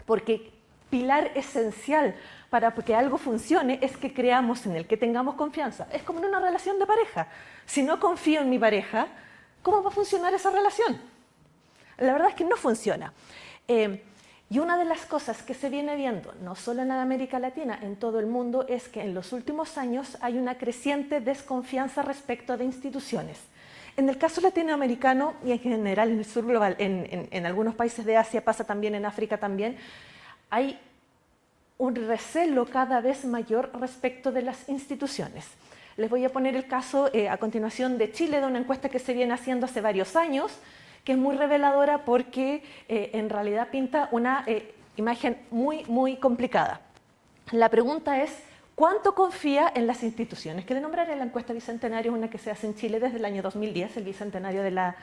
porque pilar esencial para que algo funcione es que creamos en él, que tengamos confianza. Es como en una relación de pareja. Si no confío en mi pareja, ¿cómo va a funcionar esa relación? La verdad es que no funciona. Y una de las cosas que se viene viendo, no solo en América Latina, en todo el mundo, es que en los últimos años hay una creciente desconfianza respecto de instituciones. En el caso latinoamericano y en general en el sur global, en algunos países de Asia, pasa también en África también, hay un recelo cada vez mayor respecto de las instituciones. Les voy a poner el caso a continuación de Chile, de una encuesta que se viene haciendo hace varios años, que es muy reveladora porque en realidad pinta una imagen muy complicada. La pregunta es, ¿cuánto confía en las instituciones? Que le nombraré la encuesta Bicentenario, una que se hace en Chile desde el año 2010, el bicentenario de la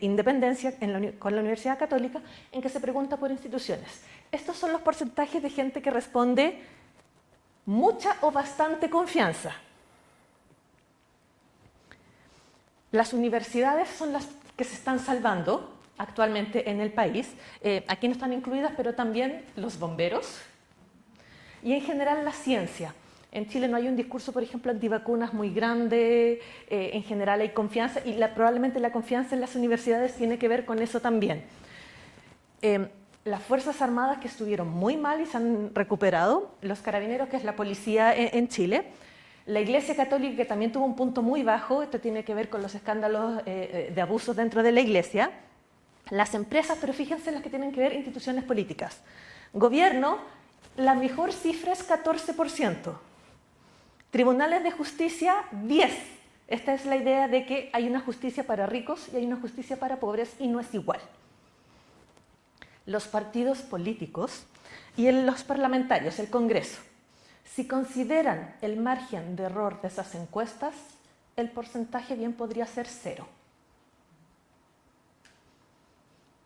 independencia con la Universidad Católica, en que se pregunta por instituciones. Estos son los porcentajes de gente que responde mucha o bastante confianza. Las universidades son las que se están salvando actualmente en el país. Aquí no están incluidas, pero también los bomberos y en general la ciencia. En Chile no hay un discurso, por ejemplo, antivacunas muy grande, en general hay confianza y probablemente la confianza en las universidades tiene que ver con eso también. Las Fuerzas Armadas que estuvieron muy mal y se han recuperado, los carabineros, que es la policía en Chile, la Iglesia Católica, que también tuvo un punto muy bajo, esto tiene que ver con los escándalos de abusos dentro de la Iglesia, las empresas, pero fíjense las que tienen que ver instituciones políticas. Gobierno, la mejor cifra es 14%. Tribunales de justicia, 10%. Esta es la idea de que hay una justicia para ricos y hay una justicia para pobres y no es igual. Los partidos políticos y los parlamentarios, el Congreso, si consideran el margen de error de esas encuestas, el porcentaje bien podría ser 0.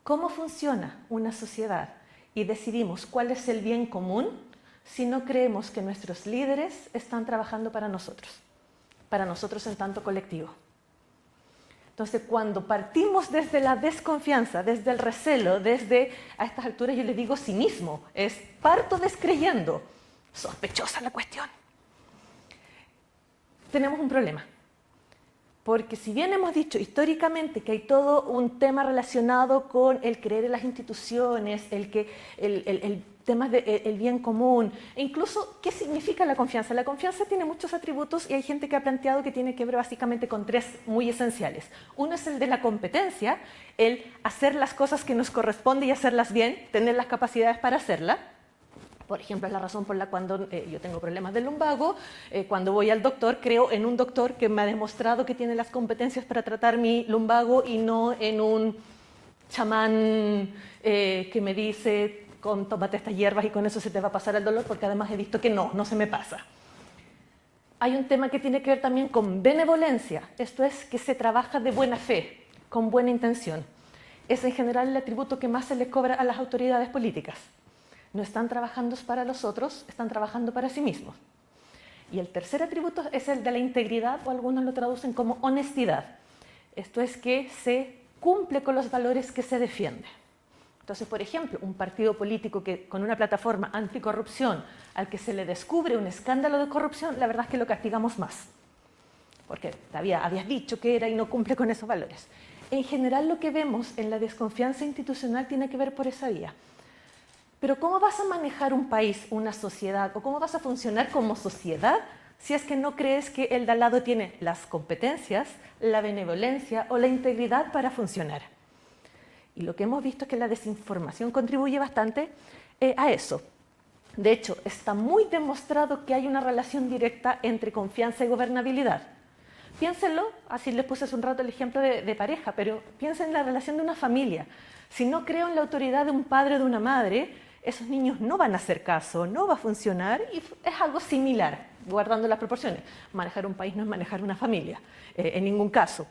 ¿Cómo funciona una sociedad y decidimos cuál es el bien común si no creemos que nuestros líderes están trabajando para nosotros en tanto colectivo? Entonces, cuando partimos desde la desconfianza, desde el recelo, desde, a estas alturas yo les digo cinismo, es parto descreyendo, sospechosa la cuestión, tenemos un problema. Porque si bien hemos dicho históricamente que hay todo un tema relacionado con el creer en las instituciones, el tema del bien común, e incluso qué significa la confianza. La confianza tiene muchos atributos y hay gente que ha planteado que tiene que ver básicamente con 3 muy esenciales. Uno es el de la competencia, el hacer las cosas que nos corresponde y hacerlas bien, tener las capacidades para hacerlas. Por ejemplo, es la razón por la cual yo tengo problemas del lumbago, cuando voy al doctor, creo en un doctor que me ha demostrado que tiene las competencias para tratar mi lumbago y no en un chamán que me dice, tómate estas hierbas y con eso se te va a pasar el dolor, porque además he visto que no se me pasa. Hay un tema que tiene que ver también con benevolencia, esto es que se trabaja de buena fe, con buena intención. Es en general el atributo que más se les cobra a las autoridades políticas. No están trabajando para los otros, están trabajando para sí mismos. Y el tercer atributo es el de la integridad, o algunos lo traducen como honestidad. Esto es que se cumple con los valores que se defiende. Entonces, por ejemplo, un partido político que con una plataforma anticorrupción al que se le descubre un escándalo de corrupción, la verdad es que lo castigamos más. Porque habías dicho que era y no cumple con esos valores. En general, lo que vemos en la desconfianza institucional tiene que ver por esa vía. Pero ¿cómo vas a manejar un país, una sociedad, o cómo vas a funcionar como sociedad si es que no crees que el de al lado tiene las competencias, la benevolencia o la integridad para funcionar? Y lo que hemos visto es que la desinformación contribuye bastante a eso. De hecho, está muy demostrado que hay una relación directa entre confianza y gobernabilidad. Piénsenlo, así les puse hace un rato el ejemplo de pareja, pero piensen en la relación de una familia. Si no creo en la autoridad de un padre o de una madre, esos niños no van a hacer caso, no va a funcionar y es algo similar, guardando las proporciones. Manejar un país no es manejar una familia, en ningún caso.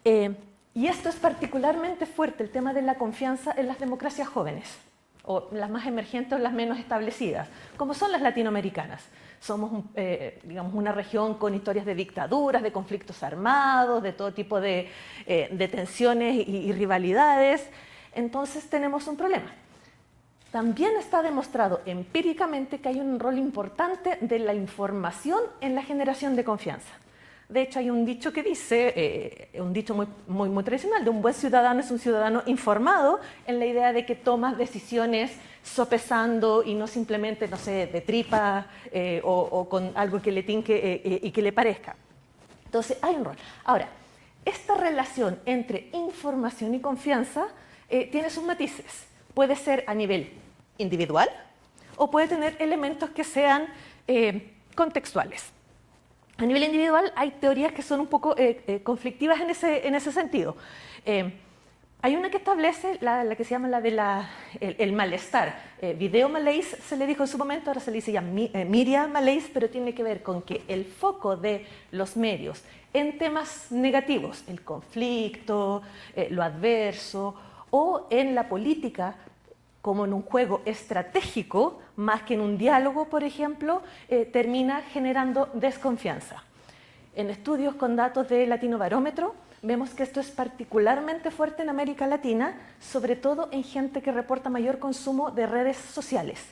Y esto es particularmente fuerte, el tema de la confianza en las democracias jóvenes, o las más emergentes o las menos establecidas, como son las latinoamericanas. Somos, digamos, una región con historias de dictaduras, de conflictos armados, de todo tipo de tensiones y rivalidades. Entonces tenemos un problema. también está demostrado empíricamente que hay un rol importante de la información en la generación de confianza. De hecho, hay un dicho que dice, un dicho muy tradicional, de un buen ciudadano es un ciudadano informado, en la idea de que tomas decisiones sopesando y no simplemente, no sé, de tripa o con algo que le tinque y que le parezca. Entonces, hay un rol. Ahora, esta relación entre información y confianza tiene sus matices. Puede ser a nivel individual o puede tener elementos que sean contextuales. A nivel individual hay teorías que son un poco conflictivas en ese sentido. Hay una que establece la que se llama la de el malestar. Video malaise se le dijo en su momento, ahora se le dice ya media malaise, pero tiene que ver con que el foco de los medios en temas negativos, el conflicto, lo adverso, o en la política, como en un juego estratégico, más que en un diálogo, por ejemplo, termina generando desconfianza. En estudios con datos de Latinobarómetro, vemos que esto es particularmente fuerte en América Latina, sobre todo en gente que reporta mayor consumo de redes sociales.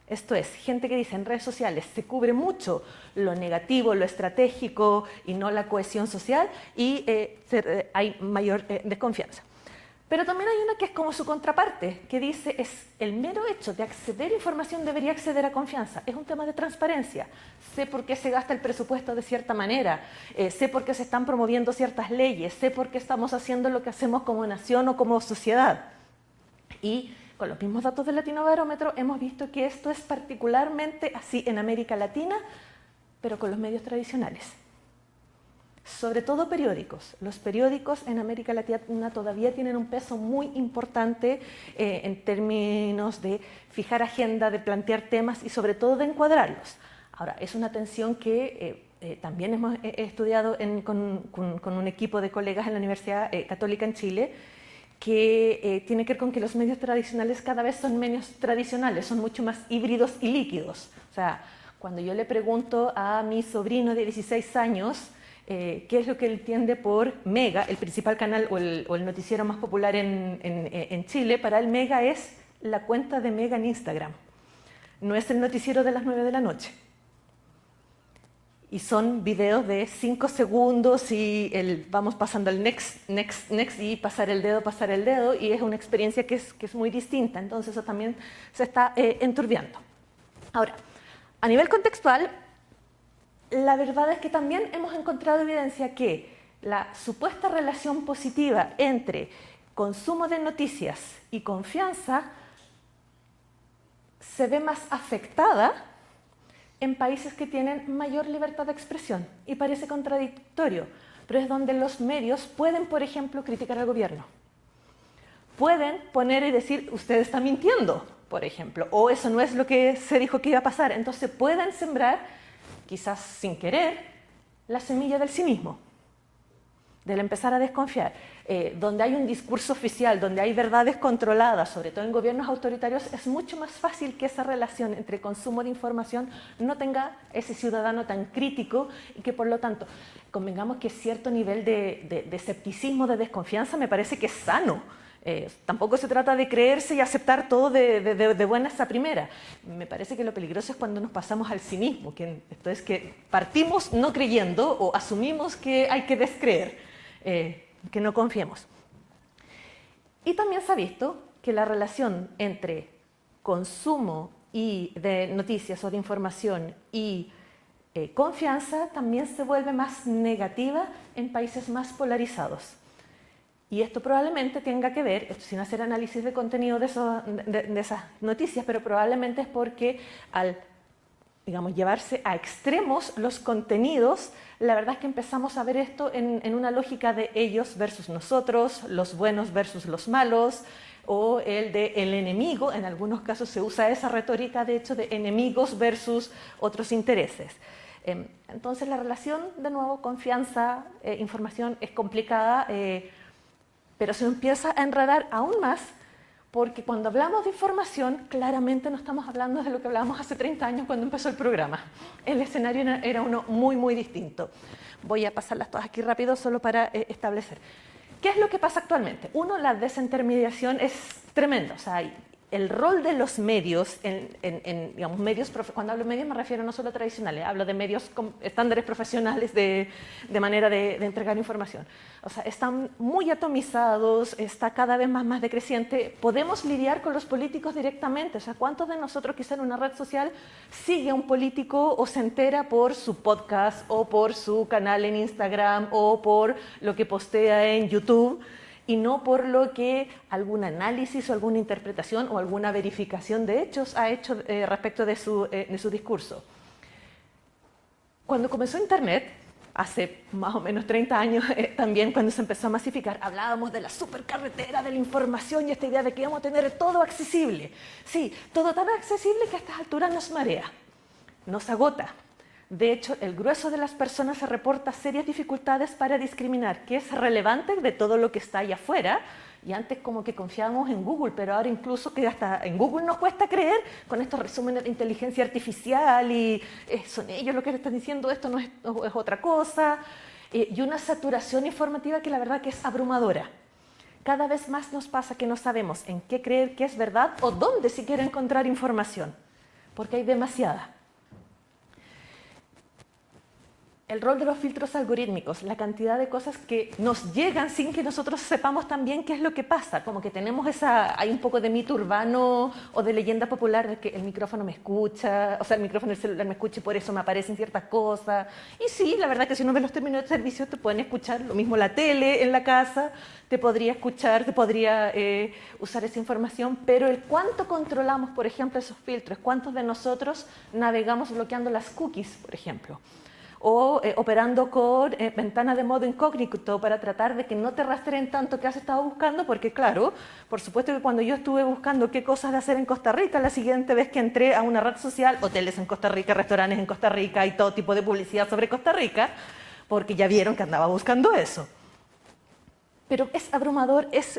Esto es, gente que dice en redes sociales se cubre mucho lo negativo, lo estratégico y no la cohesión social y hay mayor desconfianza. Pero también hay una que es como su contraparte, que dice es el mero hecho de acceder a información debería acceder a confianza. Es un tema de transparencia. Sé por qué se gasta el presupuesto de cierta manera, sé por qué se están promoviendo ciertas leyes, sé por qué estamos haciendo lo que hacemos como nación o como sociedad. Y con los mismos datos del Latinobarómetro hemos visto que esto es particularmente así en América Latina, pero con los medios tradicionales. Sobre todo periódicos. Los periódicos en América Latina todavía tienen un peso muy importante en términos de fijar agenda, de plantear temas y sobre todo de encuadrarlos. Ahora, es una tensión que también hemos estudiado con un equipo de colegas en la Universidad Católica en Chile, que tiene que ver con que los medios tradicionales cada vez son menos tradicionales, son mucho más híbridos y líquidos. O sea, cuando yo le pregunto a mi sobrino de 16 años qué es lo que él entiende por Mega, el principal canal o el noticiero más popular en Chile, para él Mega es la cuenta de Mega en Instagram. No es el noticiero de las 9 de la noche. Y son videos de 5 segundos y vamos pasando el next y pasar el dedo, y es una experiencia que es muy distinta. Entonces eso también se está enturbiando. Ahora, a nivel contextual, la verdad es que también hemos encontrado evidencia que la supuesta relación positiva entre consumo de noticias y confianza se ve más afectada en países que tienen mayor libertad de expresión. Y parece contradictorio, pero es donde los medios pueden, por ejemplo, criticar al gobierno. Pueden poner y decir, usted está mintiendo, por ejemplo, o eso no es lo que se dijo que iba a pasar. Entonces pueden sembrar, quizás sin querer, la semilla del cinismo, del empezar a desconfiar. Donde hay un discurso oficial, donde hay verdades controladas, sobre todo en gobiernos autoritarios, es mucho más fácil que esa relación entre consumo de información no tenga ese ciudadano tan crítico y que por lo tanto convengamos que cierto nivel de escepticismo, de desconfianza, me parece que es sano. Tampoco se trata de creerse y aceptar todo de buenas a primera. Me parece que lo peligroso es cuando nos pasamos al cinismo, que esto es que partimos no creyendo o asumimos que hay que descreer, que no confiemos. Y también se ha visto que la relación entre consumo de noticias o de información y confianza también se vuelve más negativa en países más polarizados. Y esto probablemente tenga que ver, esto sin hacer análisis de contenido de esas noticias, pero probablemente es porque al, digamos, llevarse a extremos los contenidos, la verdad es que empezamos a ver esto en una lógica de ellos versus nosotros, los buenos versus los malos, o el de el enemigo. En algunos casos se usa esa retórica, de hecho, de enemigos versus otros intereses. Entonces la relación, de nuevo, confianza, información, es complicada, pero se empieza a enredar aún más, porque cuando hablamos de información, claramente no estamos hablando de lo que hablábamos hace 30 años cuando empezó el programa. El escenario era uno muy distinto. Voy a pasarlas todas aquí rápido solo para establecer. ¿Qué es lo que pasa actualmente? Uno, la desintermediación es tremendo. O sea, el rol de los medios, digamos, cuando hablo de medios me refiero no solo a tradicionales, hablo de medios con estándares profesionales de manera de entregar información. O sea, están muy atomizados, está cada vez más decreciente. Podemos lidiar con los políticos directamente. O sea, ¿cuántos de nosotros quizá en una red social sigue a un político o se entera por su podcast o por su canal en Instagram o por lo que postea en YouTube? Y no por lo que algún análisis o alguna interpretación o alguna verificación de hechos ha hecho respecto de su discurso. Cuando comenzó Internet, hace más o menos 30 años, también cuando se empezó a masificar, hablábamos de la supercarretera de la información y esta idea de que íbamos a tener todo accesible. Sí, todo tan accesible que a estas alturas nos marea, nos agota. De hecho, el grueso de las personas se reporta serias dificultades para discriminar qué es relevante de todo lo que está allá afuera. Y antes como que confiábamos en Google, pero ahora incluso que hasta en Google nos cuesta creer con estos resúmenes de inteligencia artificial y son ellos los que están diciendo esto, no es otra cosa. Y una saturación informativa que la verdad que es abrumadora. Cada vez más nos pasa que no sabemos en qué creer que es verdad o dónde siquiera encontrar información, porque hay demasiada. El rol de los filtros algorítmicos, la cantidad de cosas que nos llegan sin que nosotros sepamos también qué es lo que pasa, como que tenemos hay un poco de mito urbano o de leyenda popular de que el micrófono me escucha, o sea, el micrófono del celular me escucha y por eso me aparecen ciertas cosas. Y sí, la verdad que si uno ve los términos de servicio te pueden escuchar, lo mismo la tele en la casa, te podría escuchar, te podría usar esa información, pero el cuánto controlamos, por ejemplo, esos filtros, cuántos de nosotros navegamos bloqueando las cookies, por ejemplo, o operando con ventanas de modo incógnito para tratar de que no te rastreen tanto que has estado buscando, porque claro, por supuesto que cuando yo estuve buscando qué cosas de hacer en Costa Rica, la siguiente vez que entré a una red social, hoteles en Costa Rica, restaurantes en Costa Rica y todo tipo de publicidad sobre Costa Rica, porque ya vieron que andaba buscando eso. Pero es abrumador, es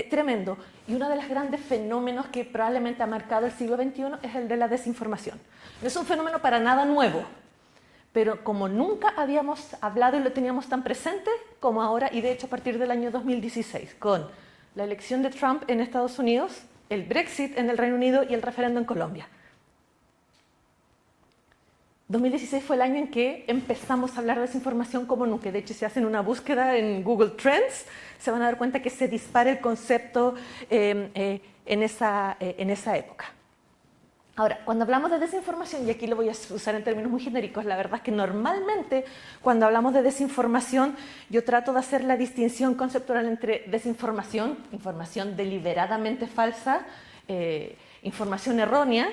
tremendo. Y uno de los grandes fenómenos que probablemente ha marcado el siglo XXI es el de la desinformación. No es un fenómeno para nada nuevo, pero como nunca habíamos hablado y lo teníamos tan presente como ahora, y de hecho a partir del año 2016, con la elección de Trump en Estados Unidos, el Brexit en el Reino Unido y el referéndum en Colombia. 2016 fue el año en que empezamos a hablar de desinformación como nunca. De hecho, si hacen una búsqueda en Google Trends, se van a dar cuenta que se dispara el concepto en esa época. Ahora, cuando hablamos de desinformación, y aquí lo voy a usar en términos muy genéricos, la verdad es que normalmente cuando hablamos de desinformación, yo trato de hacer la distinción conceptual entre desinformación, información deliberadamente falsa, información errónea,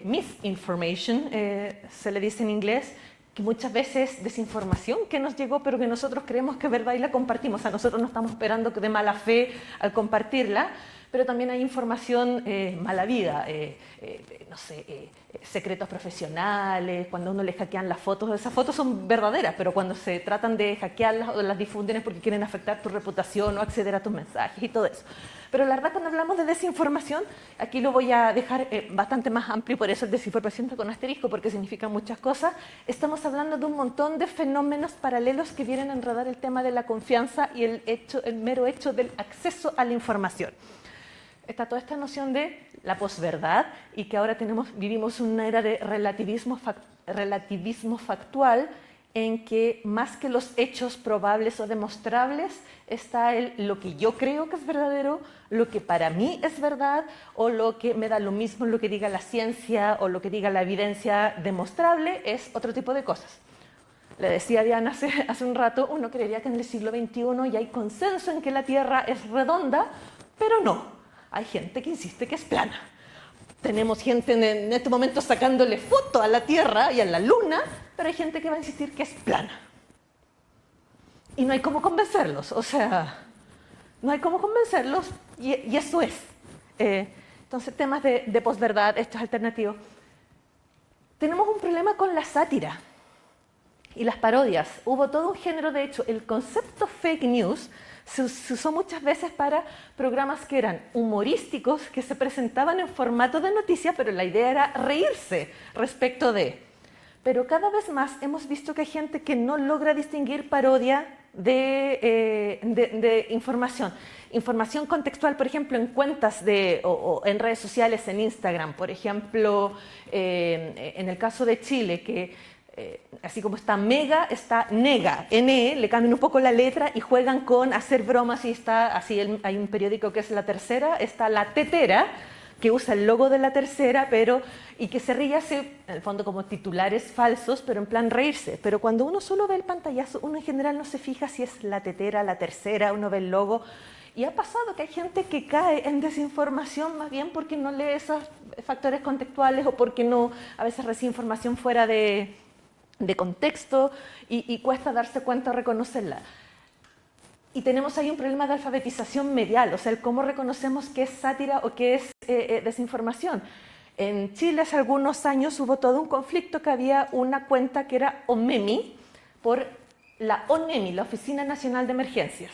misinformation, se le dice en inglés, que muchas veces desinformación que nos llegó pero que nosotros creemos que es verdad y la compartimos. O sea, nosotros no estamos esperando de mala fe al compartirla, pero también hay información mala vida, no sé, secretos profesionales, cuando a uno le hackean las fotos, esas fotos son verdaderas, pero cuando se tratan de hackearlas o las difunden es porque quieren afectar tu reputación o acceder a tus mensajes y todo eso. Pero la verdad, cuando hablamos de desinformación, aquí lo voy a dejar bastante más amplio, por eso el desinformación está con asterisco, porque significa muchas cosas. Estamos hablando de un montón de fenómenos paralelos que vienen a enredar el tema de la confianza y el mero hecho del acceso a la información. Está toda esta noción de la posverdad y que ahora vivimos una era de relativismo factual en que más que los hechos probables o demostrables está lo que yo creo que es verdadero, lo que para mí es verdad o lo que me da lo mismo lo que diga la ciencia o lo que diga la evidencia demostrable es otro tipo de cosas. Le decía a Diana hace un rato, uno creería que en el siglo XXI ya hay consenso en que la Tierra es redonda, pero no. Hay gente que insiste que es plana. Tenemos gente en este momento sacándole foto a la Tierra y a la Luna, pero hay gente que va a insistir que es plana. Y no hay cómo convencerlos, o sea, no hay cómo convencerlos y eso es. Entonces, temas de posverdad, estos alternativos. Tenemos un problema con la sátira y las parodias. Hubo todo un género, de hecho, el concepto fake news se usó muchas veces para programas que eran humorísticos, que se presentaban en formato de noticia, pero la idea era reírse respecto de. Pero cada vez más hemos visto que hay gente que no logra distinguir parodia de información. Información contextual, por ejemplo, en cuentas o en redes sociales, en Instagram, por ejemplo, en el caso de Chile, que así como está mega, está nega, NE, le cambian un poco la letra y juegan con hacer bromas y está así, hay un periódico que es La Tercera, está La Tetera, que usa el logo de La Tercera, y que se ríe, hace en el fondo como titulares falsos, pero en plan reírse. Pero cuando uno solo ve el pantallazo, uno en general no se fija si es La Tetera, La Tercera, uno ve el logo. Y ha pasado que hay gente que cae en desinformación más bien porque no lee esos factores contextuales o porque no, a veces recibe información fuera de contexto y cuesta darse cuenta o reconocerla. Y tenemos ahí un problema de alfabetización medial, o sea, el cómo reconocemos qué es sátira o qué es desinformación. En Chile hace algunos años hubo todo un conflicto que había una cuenta que era OMEMI por la ONEMI, la Oficina Nacional de Emergencias.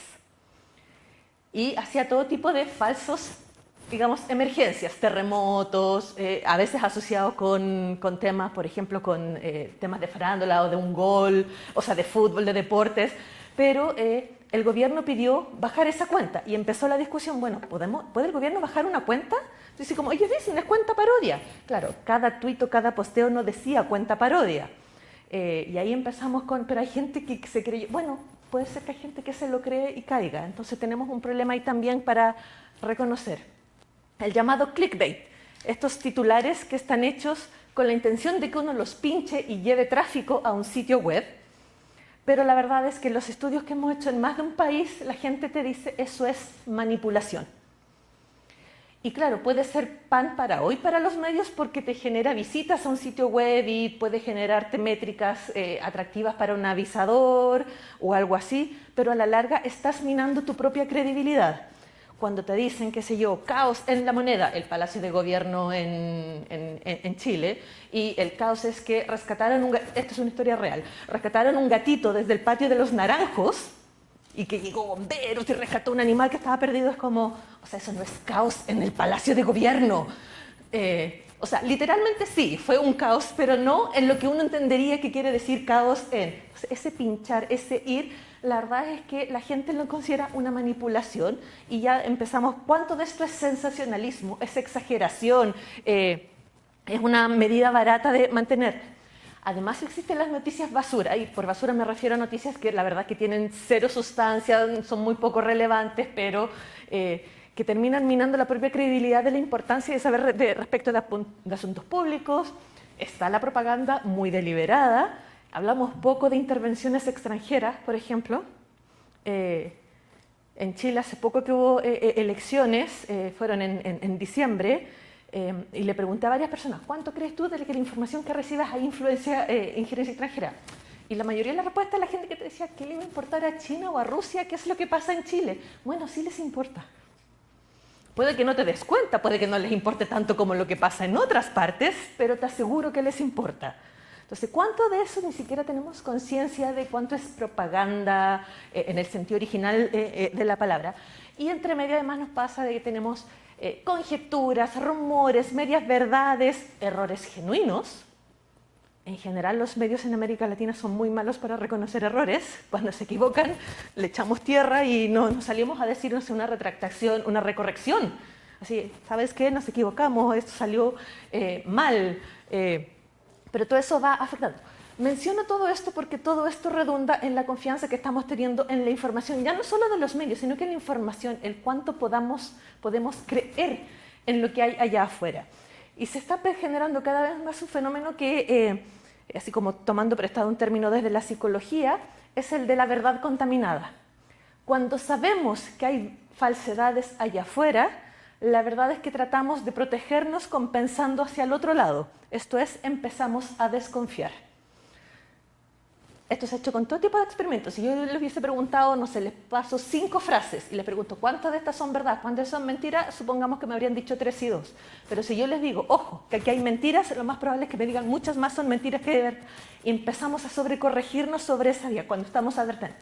Y hacía todo tipo de falsos, digamos, emergencias, terremotos, a veces asociados con temas, por ejemplo, con temas de farándula o de un gol, o sea, de fútbol, de deportes, pero el gobierno pidió bajar esa cuenta y empezó la discusión, bueno, ¿puede el gobierno bajar una cuenta? Entonces, como ellos dicen, es cuenta parodia. Claro, cada tuit o cada posteo no decía cuenta parodia. Y ahí empezamos pero hay gente que se creyó, bueno, puede ser que hay gente que se lo cree y caiga, entonces tenemos un problema ahí también para reconocer. El llamado clickbait, estos titulares que están hechos con la intención de que uno los pinche y lleve tráfico a un sitio web, pero la verdad es que los estudios que hemos hecho en más de un país, la gente te dice eso es manipulación. Y claro, puede ser pan para hoy para los medios porque te genera visitas a un sitio web y puede generarte métricas atractivas para un avisador o algo así, pero a la larga estás minando tu propia credibilidad. Cuando te dicen, qué sé yo, caos en La Moneda, el Palacio de Gobierno en Chile, y el caos es que rescataron esto es una historia real, rescataron un gatito desde el patio de los Naranjos, y que llegó bomberos y rescató un animal que estaba perdido, es como, o sea, eso no es caos en el Palacio de Gobierno. O sea, literalmente sí, fue un caos, pero no en lo que uno entendería que quiere decir caos en. O sea, ese pinchar, ese ir, la verdad es que la gente lo considera una manipulación y ya empezamos, ¿cuánto de esto es sensacionalismo, es exageración, es una medida barata de mantener? Además existen las noticias basura, y por basura me refiero a noticias que la verdad que tienen cero sustancia, son muy poco relevantes, pero que terminan minando la propia credibilidad de la importancia de saber respecto de asuntos públicos. Está la propaganda muy deliberada, hablamos poco de intervenciones extranjeras, por ejemplo. En Chile hace poco que hubo elecciones, fueron en diciembre, y le pregunté a varias personas, ¿cuánto crees tú de que la información que recibas hay injerencia extranjera? Y la mayoría de las respuestas de la gente que te decía, ¿qué le iba a importar a China o a Rusia? ¿Qué es lo que pasa en Chile? Bueno, sí les importa. Puede que no te des cuenta, puede que no les importe tanto como lo que pasa en otras partes, pero te aseguro que les importa. Entonces, ¿cuánto de eso ni siquiera tenemos conciencia de cuánto es propaganda en el sentido original de la palabra? Y entre medio además nos pasa de que tenemos conjeturas, rumores, medias verdades, errores genuinos. En general los medios en América Latina son muy malos para reconocer errores. Cuando se equivocan le echamos tierra y nos salimos a decirnos una retractación, una recorrección. Así, ¿sabes qué? Nos equivocamos, esto salió mal. Pero todo eso va afectando. Menciono todo esto porque todo esto redunda en la confianza que estamos teniendo en la información, ya no solo de los medios, sino que en la información, el cuánto podemos creer en lo que hay allá afuera. Y se está generando cada vez más un fenómeno que, así como tomando prestado un término desde la psicología, es el de la verdad contaminada. Cuando sabemos que hay falsedades allá afuera, la verdad es que tratamos de protegernos compensando hacia el otro lado. Esto es, empezamos a desconfiar. Esto se ha hecho con todo tipo de experimentos. Si yo les hubiese preguntado, no sé, les paso 5 frases y les pregunto cuántas de estas son verdad, cuántas son mentiras, supongamos que me habrían dicho 3 y 2. Pero si yo les digo, ojo, que aquí hay mentiras, lo más probable es que me digan muchas más son mentiras que de verdad. Y empezamos a sobrecorregirnos sobre esa vía cuando estamos advertiendo.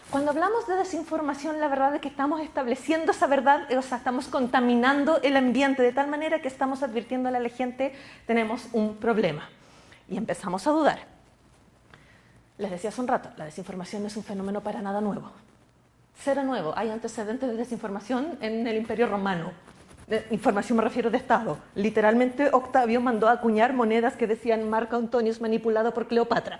Cuando hablamos de desinformación, la verdad es que estamos estableciendo esa verdad, o sea, estamos contaminando el ambiente de tal manera que estamos advirtiéndole a la gente, tenemos un problema. Y empezamos a dudar. Les decía hace un rato, la desinformación no es un fenómeno para nada nuevo. Cero nuevo. Hay antecedentes de desinformación en el Imperio Romano. De información me refiero de Estado. Literalmente Octavio mandó a acuñar monedas que decían Marco Antonius manipulado por Cleopatra.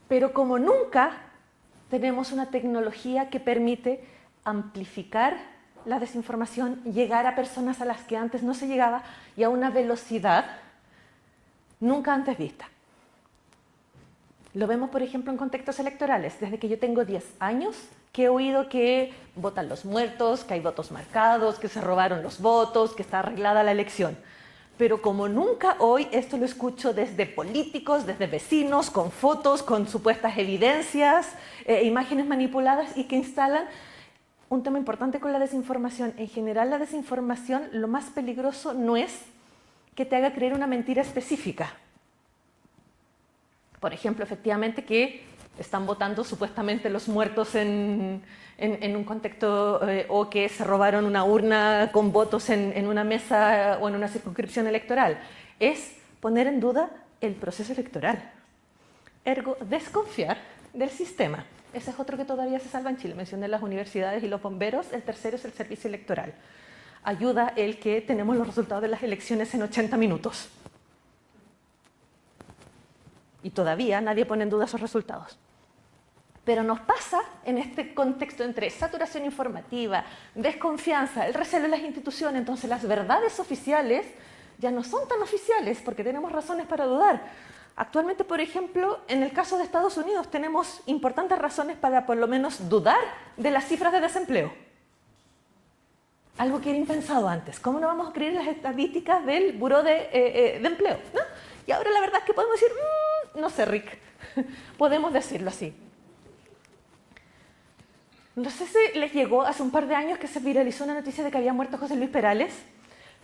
Pero como nunca tenemos una tecnología que permite amplificar la desinformación, llegar a personas a las que antes no se llegaba y a una velocidad nunca antes vista. Lo vemos, por ejemplo, en contextos electorales. Desde que yo tengo 10 años, que he oído que votan los muertos, que hay votos marcados, que se robaron los votos, que está arreglada la elección. Pero como nunca hoy, esto lo escucho desde políticos, desde vecinos, con fotos, con supuestas evidencias, imágenes manipuladas y que instalan un tema importante con la desinformación. En general, la desinformación, lo más peligroso no es que te haga creer una mentira específica. Por ejemplo, efectivamente que están votando supuestamente los muertos en un contexto o que se robaron una urna con votos en una mesa o en una circunscripción electoral. Es poner en duda el proceso electoral. Ergo, desconfiar del sistema. Ese es otro que todavía se salva en Chile. Mencioné las universidades y los bomberos. El tercero es el servicio electoral. Ayuda el que tenemos los resultados de las elecciones en 80 minutos. Y todavía nadie pone en duda esos resultados. Pero nos pasa en este contexto entre saturación informativa, desconfianza, el recelo de las instituciones, entonces las verdades oficiales ya no son tan oficiales porque tenemos razones para dudar. Actualmente, por ejemplo, en el caso de Estados Unidos tenemos importantes razones para por lo menos dudar de las cifras de desempleo. Algo que era impensado antes. ¿Cómo no vamos a creer las estadísticas del Buró de Empleo? ¿No? Y ahora la verdad es que podemos decir, no sé, Rick, podemos decirlo así. No sé si les llegó hace un par de años que se viralizó una noticia de que había muerto José Luis Perales.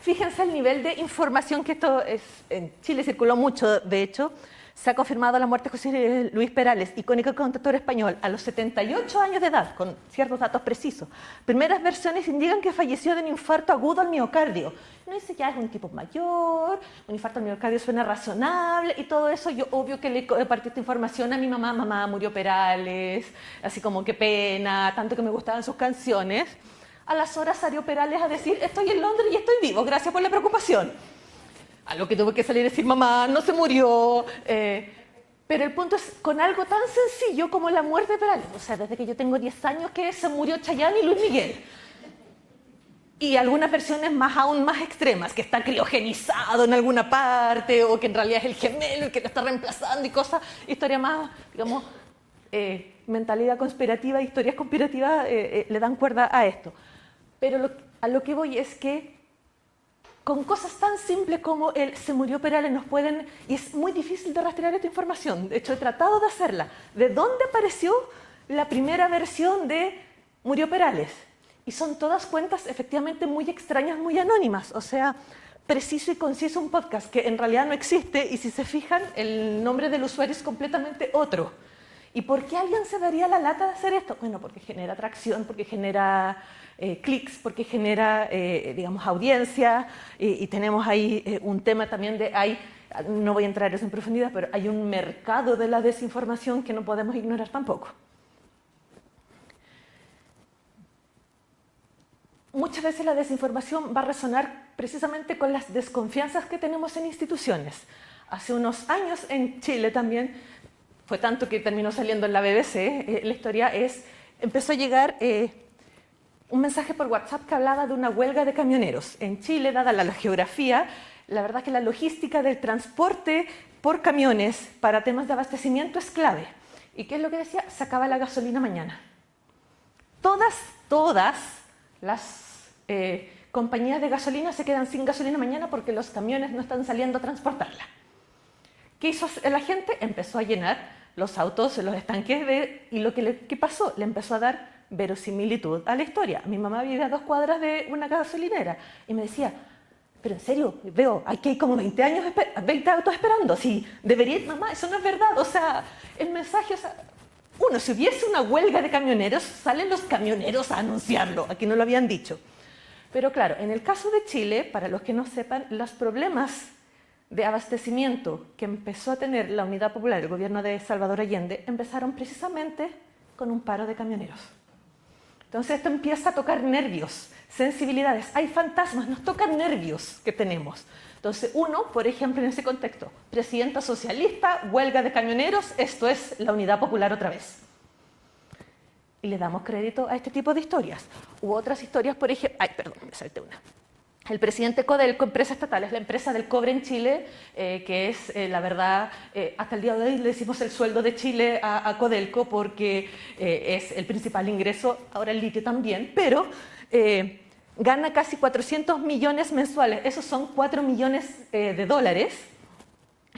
Fíjense el nivel de información que esto es. En Chile circuló mucho, de hecho. Se ha confirmado la muerte de José Luis Perales, icónico cantautor español, a los 78 años de edad, con ciertos datos precisos. Primeras versiones indican que falleció de un infarto agudo al miocardio. No dice ya es un tipo mayor, un infarto al miocardio suena razonable y todo eso. Yo obvio que le compartí esta información a mi mamá. Mamá, murió Perales, así como qué pena, tanto que me gustaban sus canciones. A las horas salió Perales a decir, estoy en Londres y estoy vivo, gracias por la preocupación. A lo que tuve que salir y decir, mamá, no se murió. Pero el punto es, con algo tan sencillo como la muerte de Perales. O sea, desde que yo tengo 10 años que se murió Chayanne y Luis Miguel. Y algunas versiones aún más extremas, que está criogenizado en alguna parte, o que en realidad es el gemelo el que lo está reemplazando y cosas, historia más, digamos, mentalidad conspirativa, historias conspirativas le dan cuerda a esto. Pero a lo que voy es que con cosas tan simples como el se murió Perales nos pueden, y es muy difícil de rastrear esta información, de hecho he tratado de hacerla, ¿de dónde apareció la primera versión de murió Perales? Y son todas cuentas efectivamente muy extrañas, muy anónimas, o sea, Preciso y Conciso, un podcast que en realidad no existe y si se fijan el nombre del usuario es completamente otro. ¿Y por qué alguien se daría la lata de hacer esto? Bueno, porque genera atracción, porque genera clics, porque genera, digamos, audiencia y tenemos ahí un tema también de, no voy a entrar en eso en profundidad, pero hay un mercado de la desinformación que no podemos ignorar tampoco. Muchas veces la desinformación va a resonar precisamente con las desconfianzas que tenemos en instituciones. Hace unos años en Chile también, fue tanto que terminó saliendo en la BBC, la historia empezó a llegar un mensaje por WhatsApp que hablaba de una huelga de camioneros. En Chile, dada la geografía, la verdad es que la logística del transporte por camiones para temas de abastecimiento es clave. ¿Y qué es lo que decía? Se acaba la gasolina mañana. Todas las compañías de gasolina se quedan sin gasolina mañana porque los camiones no están saliendo a transportarla. ¿Qué hizo la gente? Empezó a llenar los autos, los estanques y lo que pasó, le empezó a dar verosimilitud a la historia. Mi mamá vive a 2 cuadras de una gasolinera y me decía, pero en serio, veo, aquí hay como 20 autos esperando, sí, debería ir, mamá, eso no es verdad, o sea, el mensaje, o sea, si hubiese una huelga de camioneros, salen los camioneros a anunciarlo, aquí no lo habían dicho. Pero claro, en el caso de Chile, para los que no sepan, los problemas de abastecimiento que empezó a tener la Unidad Popular, el gobierno de Salvador Allende, empezaron precisamente con un paro de camioneros. Entonces esto empieza a tocar nervios, sensibilidades. Hay fantasmas, nos tocan nervios que tenemos. Entonces uno, por ejemplo, en ese contexto, presidenta socialista, huelga de camioneros, esto es la Unidad Popular otra vez. Y le damos crédito a este tipo de historias. U otras historias, por ejemplo... Ay, perdón, me salté una. El presidente Codelco, empresa estatal, es la empresa del cobre en Chile, que es, la verdad, hasta el día de hoy le decimos el sueldo de Chile a Codelco porque es el principal ingreso, ahora el litio también, pero gana casi 400 millones mensuales, esos son 4 millones de dólares,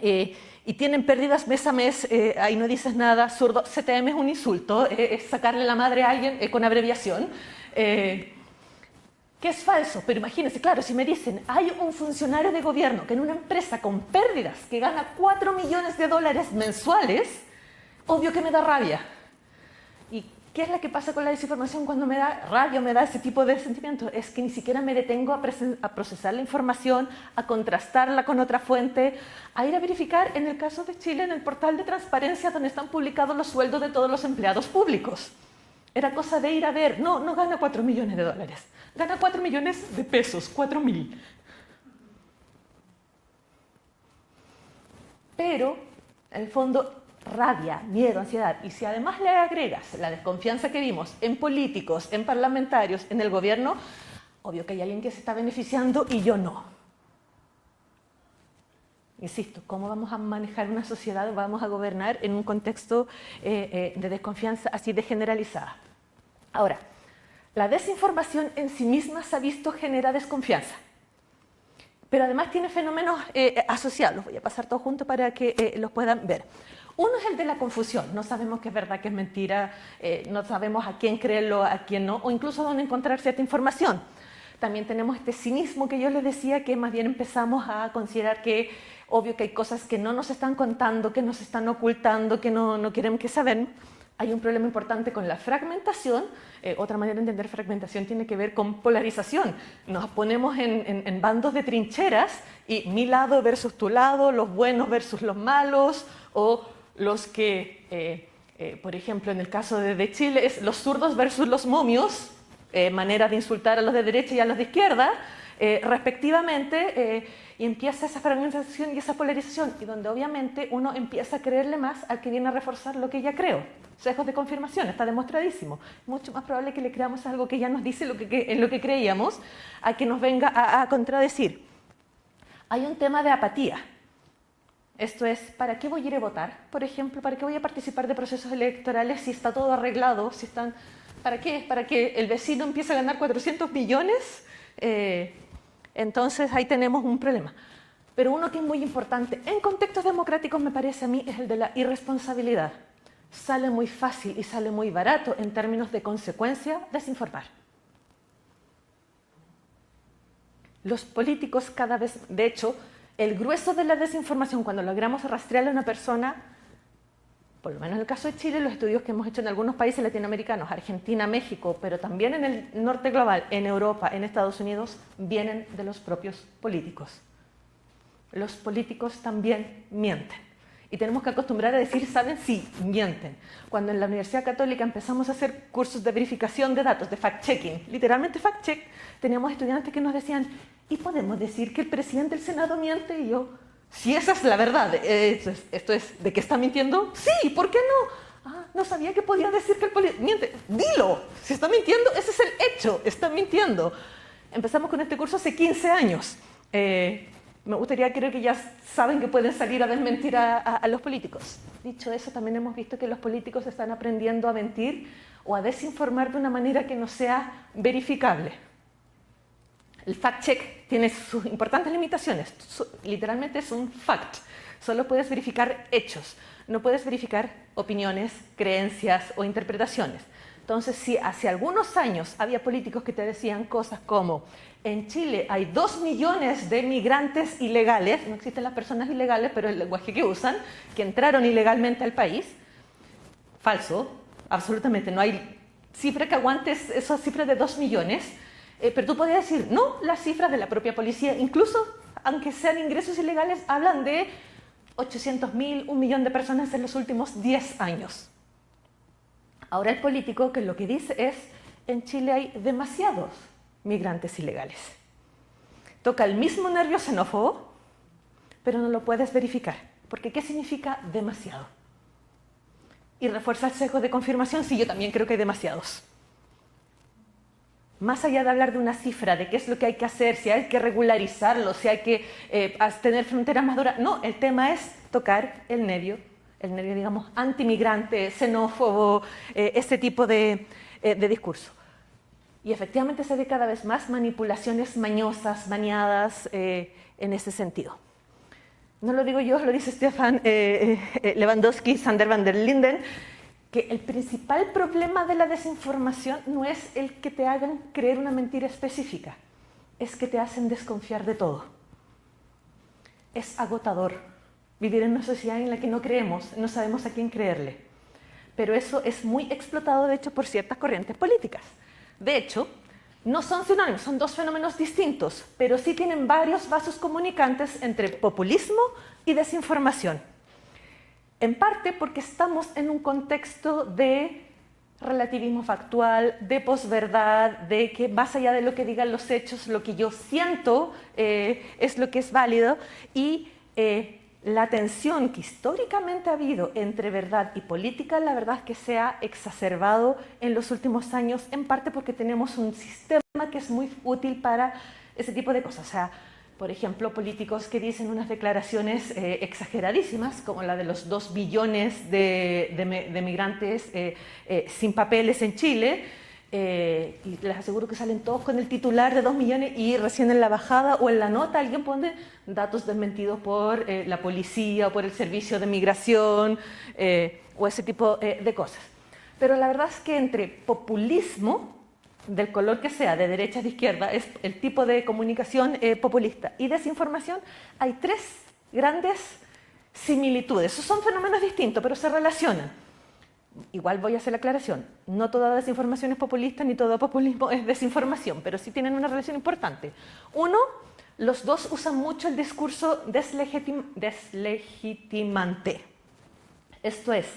y tienen pérdidas mes a mes, ahí no dices nada, zurdo, CTM es un insulto, es sacarle la madre a alguien con abreviación, que es falso, pero imagínense, claro, si me dicen, hay un funcionario de gobierno que en una empresa con pérdidas que gana 4 millones de dólares mensuales, obvio que me da rabia. ¿Y qué es lo que pasa con la desinformación cuando me da rabia, me da ese tipo de sentimientos? Es que ni siquiera me detengo a procesar la información, a contrastarla con otra fuente, a ir a verificar, en el caso de Chile, en el portal de transparencia donde están publicados los sueldos de todos los empleados públicos. Era cosa de ir a ver, no gana 4 millones de dólares, gana 4 millones de pesos, 4.000. Pero, en el fondo, rabia, miedo, ansiedad. Y si además le agregas la desconfianza que vimos en políticos, en parlamentarios, en el gobierno, obvio que hay alguien que se está beneficiando y yo no. Insisto, ¿cómo vamos a manejar una sociedad, vamos a gobernar en un contexto de desconfianza así de generalizada? Ahora, la desinformación en sí misma se ha visto genera desconfianza, pero además tiene fenómenos asociados. Los voy a pasar todos juntos para que los puedan ver. Uno es el de la confusión, no sabemos qué es verdad, qué es mentira, no sabemos a quién creerlo, a quién no, o incluso dónde encontrar cierta información. También tenemos este cinismo que yo les decía, que más bien empezamos a considerar que obvio que hay cosas que no nos están contando, que nos están ocultando, que no quieren que saben. Hay un problema importante con la fragmentación. Otra manera de entender fragmentación tiene que ver con polarización. Nos ponemos en bandos de trincheras y mi lado versus tu lado, los buenos versus los malos, o los que, por ejemplo, en el caso de Chile, es los zurdos versus los momios, manera de insultar a los de derecha y a los de izquierda, respectivamente, y empieza esa fragmentación y esa polarización, y donde obviamente uno empieza a creerle más al que viene a reforzar lo que ya creo. Sesgos de confirmación, está demostradísimo. Mucho más probable que le creamos algo que ya nos dice en lo que creíamos, a que nos venga a contradecir. Hay un tema de apatía. Esto es, ¿para qué voy a ir a votar? Por ejemplo, ¿para qué voy a participar de procesos electorales si está todo arreglado? Si están... ¿Para qué? ¿Para que el vecino empiece a ganar 400 millones? Entonces ahí tenemos un problema. Pero uno que es muy importante en contextos democráticos, me parece a mí, es el de la irresponsabilidad. Sale muy fácil y sale muy barato en términos de consecuencia desinformar. Los políticos cada vez, de hecho, el grueso de la desinformación, cuando logramos rastrearle a una persona, por lo menos en el caso de Chile, los estudios que hemos hecho en algunos países latinoamericanos, Argentina, México, pero también en el norte global, en Europa, en Estados Unidos, vienen de los propios políticos. Los políticos también mienten. Y tenemos que acostumbrar a decir, ¿saben? Sí, mienten. Cuando en la Universidad Católica empezamos a hacer cursos de verificación de datos, de fact-checking, literalmente fact-check, teníamos estudiantes que nos decían, ¿y podemos decir que el presidente del Senado miente? Y yo, si esa es la verdad, esto es ¿de que está mintiendo? Sí, ¿por qué no? Ah, no sabía que podía decir que el político miente. Dilo, si está mintiendo, ese es el hecho, está mintiendo. Empezamos con este curso hace 15 años. Me gustaría creer que ya saben que pueden salir a desmentir a los políticos. Dicho eso, también hemos visto que los políticos están aprendiendo a mentir o a desinformar de una manera que no sea verificable. El fact-check tiene sus importantes limitaciones. Literalmente es un fact. Solo puedes verificar hechos. No puedes verificar opiniones, creencias o interpretaciones. Entonces, si hace algunos años había políticos que te decían cosas como en Chile hay 2 millones de migrantes ilegales, no existen las personas ilegales, pero el lenguaje que usan, que entraron ilegalmente al país, falso, absolutamente, no hay cifra que aguante esas cifras de 2 millones, pero tú podías decir, no, las cifras de la propia policía, incluso aunque sean ingresos ilegales, hablan de 800.000, 1 millón de personas en los últimos 10 años. Ahora el político que lo que dice es, en Chile hay demasiados migrantes ilegales. Toca el mismo nervio xenófobo, pero no lo puedes verificar. Porque ¿qué significa demasiado? Y refuerza el sesgo de confirmación, sí, yo también creo que hay demasiados. Más allá de hablar de una cifra, de qué es lo que hay que hacer, si hay que regularizarlo, si hay que tener fronteras más duras, no, el tema es tocar el nervio, digamos, antimigrante, xenófobo, ese tipo de discurso. Y efectivamente se ve cada vez más manipulaciones mañosas, maniadas en ese sentido. No lo digo yo, lo dice Stefan Lewandowski, Sander van der Linden, que el principal problema de la desinformación no es el que te hagan creer una mentira específica, es que te hacen desconfiar de todo. Es agotador vivir en una sociedad en la que no creemos, no sabemos a quién creerle. Pero eso es muy explotado, de hecho, por ciertas corrientes políticas. De hecho, no son sinónimos, son dos fenómenos distintos, pero sí tienen varios vasos comunicantes entre populismo y desinformación. En parte porque estamos en un contexto de relativismo factual, de posverdad, de que más allá de lo que digan los hechos, lo que yo siento es lo que es válido, y la tensión que históricamente ha habido entre verdad y política, la verdad es que se ha exacerbado en los últimos años, en parte porque tenemos un sistema que es muy útil para ese tipo de cosas. O sea, por ejemplo, políticos que dicen unas declaraciones exageradísimas, como la de los 2 billones de migrantes sin papeles en Chile, y les aseguro que salen todos con el titular de 2 millones y recién en la bajada o en la nota alguien pone datos desmentidos por la policía o por el servicio de migración o ese tipo de cosas. Pero la verdad es que entre populismo, del color que sea, de derecha, de izquierda, es el tipo de comunicación populista, y desinformación, hay 3 grandes similitudes. Son fenómenos distintos, pero se relacionan. Igual voy a hacer la aclaración, no toda desinformación es populista ni todo populismo es desinformación, pero sí tienen una relación importante. Uno, los dos usan mucho el discurso deslegitimante. Esto es,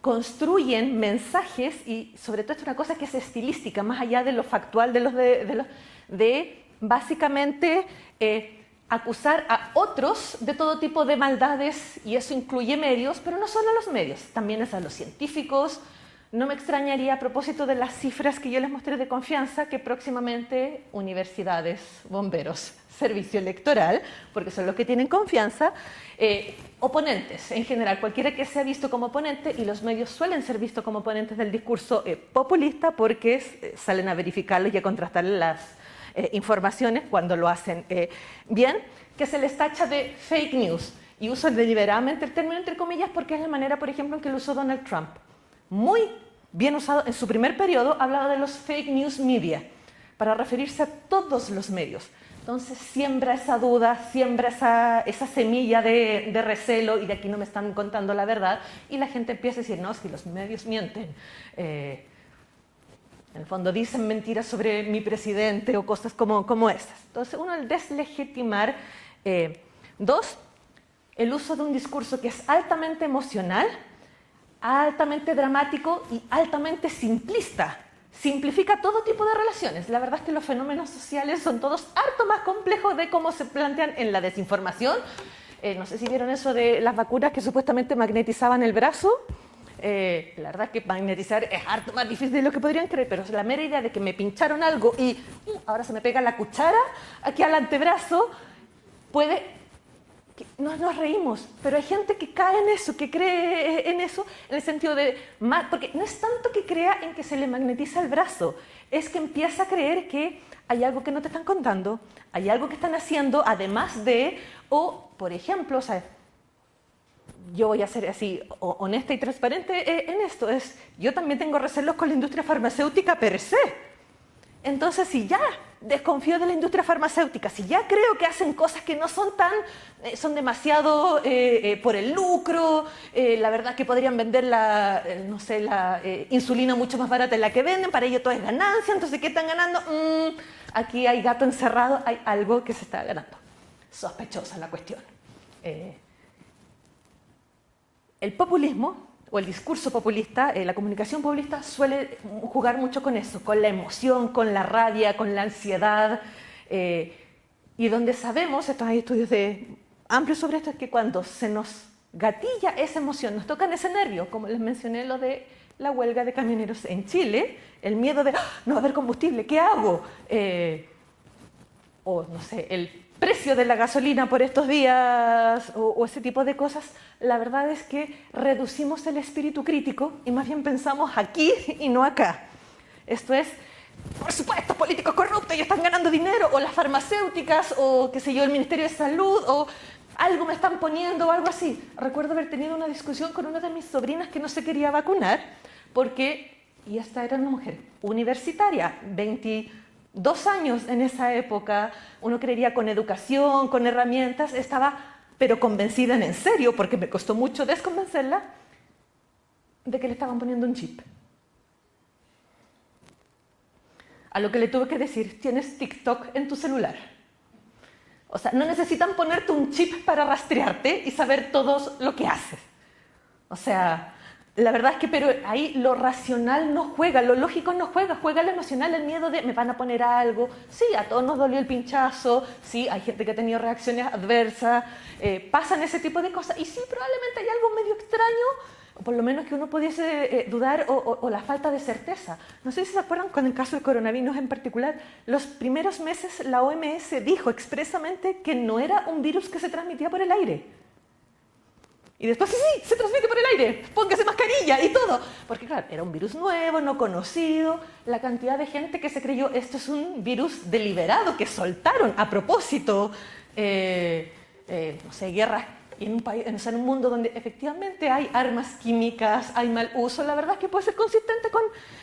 construyen mensajes, y sobre todo es una cosa que es estilística, más allá de lo factual de básicamente acusar a otros de todo tipo de maldades, y eso incluye medios, pero no solo a los medios, también es a los científicos. No me extrañaría, a propósito de las cifras que yo les mostré de confianza, que próximamente universidades, bomberos, servicio electoral, porque son los que tienen confianza, oponentes en general, cualquiera que sea visto como oponente, y los medios suelen ser vistos como oponentes del discurso populista porque salen a verificarlos y a contrastar las informaciones cuando lo hacen bien, que se les tacha de fake news, y uso deliberadamente el término entre comillas porque es la manera, por ejemplo, en que lo usó Donald Trump. Muy bien usado en su primer periodo, hablaba de los fake news media para referirse a todos los medios. Entonces siembra esa duda, siembra esa semilla de recelo, y de aquí no me están contando la verdad, y la gente empieza a decir, no, si los medios mienten, en el fondo dicen mentiras sobre mi presidente o cosas como estas. Entonces, uno, el deslegitimar. 2, el uso de un discurso que es altamente emocional, altamente dramático y altamente simplista. Simplifica todo tipo de relaciones. La verdad es que los fenómenos sociales son todos harto más complejos de cómo se plantean en la desinformación. No sé si vieron eso de las vacunas que supuestamente magnetizaban el brazo. La verdad es que magnetizar es harto más difícil de lo que podrían creer, pero la mera idea de que me pincharon algo y ahora se me pega la cuchara aquí al antebrazo, puede... Nos reímos, pero hay gente que cae en eso, que cree en eso, en el sentido de... Porque no es tanto que crea en que se le magnetiza el brazo, es que empieza a creer que hay algo que no te están contando, hay algo que están haciendo, además de... O, por ejemplo, o sea, yo voy a ser así honesta y transparente en esto, yo también tengo recelos con la industria farmacéutica per se. Entonces, si ya desconfío de la industria farmacéutica, si ya creo que hacen cosas que no son son demasiado por el lucro, la verdad que podrían vender la insulina mucho más barata de la que venden, para ello todo es ganancia, entonces ¿qué están ganando? Aquí hay gato encerrado, hay algo que se está ganando. sospechosa la cuestión. El populismo o el discurso populista, la comunicación populista suele jugar mucho con eso, con la emoción, con la rabia, con la ansiedad, y donde sabemos, estos hay estudios amplios sobre esto, es que cuando se nos gatilla esa emoción, nos tocan ese nervio, como les mencioné lo de la huelga de camioneros en Chile, el miedo de no va a haber combustible, ¿qué hago? O no sé, el precio de la gasolina por estos días o ese tipo de cosas, la verdad es que reducimos el espíritu crítico y más bien pensamos aquí y no acá. Esto es, por supuesto, políticos corruptos y están ganando dinero, o las farmacéuticas, o qué sé yo, el Ministerio de Salud, o algo me están poniendo o algo así. Recuerdo haber tenido una discusión con una de mis sobrinas que no se quería vacunar porque, y esta era una mujer universitaria, 22 años en esa época, uno creería con educación, con herramientas, estaba pero convencida en serio, porque me costó mucho desconvencerla, de que le estaban poniendo un chip. A lo que le tuve que decir, tienes TikTok en tu celular. O sea, no necesitan ponerte un chip para rastrearte y saber todo lo que haces. O sea, la verdad es que pero ahí lo racional no juega, lo lógico no juega, juega lo emocional, el miedo de me van a poner algo. Sí, a todos nos dolió el pinchazo, sí, hay gente que ha tenido reacciones adversas, pasan ese tipo de cosas. Y sí, probablemente hay algo medio extraño, o por lo menos que uno pudiese dudar, o la falta de certeza. No sé si se acuerdan con el caso del coronavirus en particular, los primeros meses la OMS dijo expresamente que no era un virus que se transmitía por el aire. Y después, sí, se transmite por el aire, póngase mascarilla y todo. Porque claro, era un virus nuevo, no conocido, la cantidad de gente que se creyó, esto es un virus deliberado, que soltaron a propósito, no sé, guerras en un país, en un mundo donde efectivamente hay armas químicas, hay mal uso, la verdad es que puede ser consistente